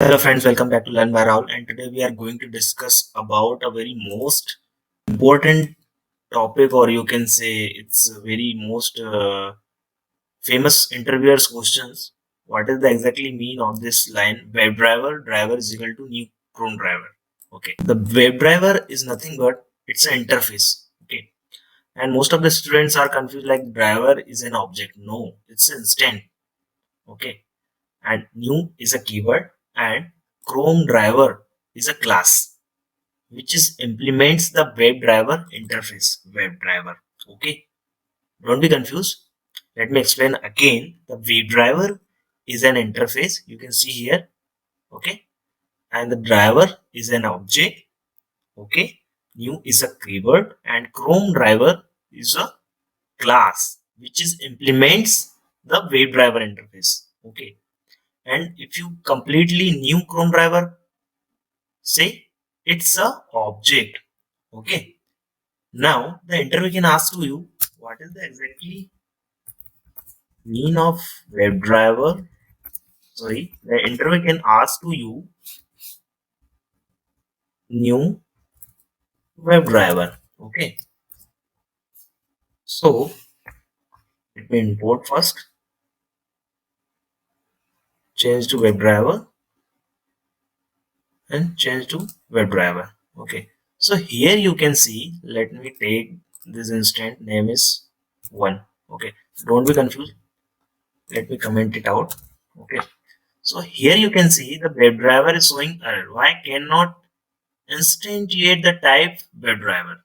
Hello friends, welcome back to Learn by Rahul, and today we are going to discuss about a very most important topic, or you can say it's a very most famous interviewers questions. What is the exactly mean of this line? WebDriver driver is equal to new ChromeDriver. Okay, the WebDriver is nothing but it's an interface. Okay, and most of the students are confused like driver is an object. No, it's instant. Okay, and new is a keyword and ChromeDriver is a class which is implements the WebDriver interface. WebDriver. Okay, don't be confused. Let me explain again. The WebDriver is an interface you can see here. Okay, and the driver is an object. Okay, new is a keyword and ChromeDriver is a class which is implements the WebDriver interface. Okay, and if you completely new ChromeDriver, say it's a object. Okay, now the interview can ask to you what is the exactly mean of WebDriver. Sorry, the interview can ask to you new WebDriver. Okay, so let me import first, change to WebDriver and change to WebDriver. Okay, so here you can see, let me take this instant name is 1. Okay, don't be confused. Let me comment it out. Okay, so here you can see the WebDriver is showing error. Why cannot instantiate the type WebDriver?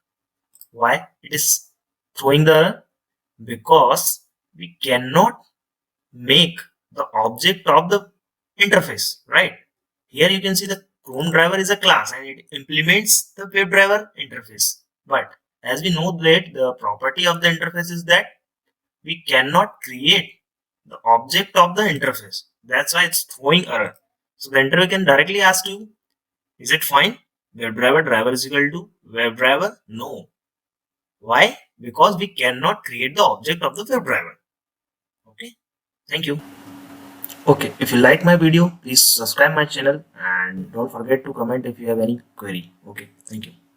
Why it is throwing the error? Because we cannot make the object of the interface, right? Here you can see the ChromeDriver is a class and it implements the WebDriver interface. But as we know that the property of the interface is that we cannot create the object of the interface. That's why it's throwing error. So the interviewer can directly ask you, is it fine? WebDriver driver is equal to WebDriver? No. Why? Because we cannot create the object of the WebDriver. Okay. Thank you. Okay. If you like my video, please subscribe my channel and don't forget to comment if you have any query. Okay. Thank you.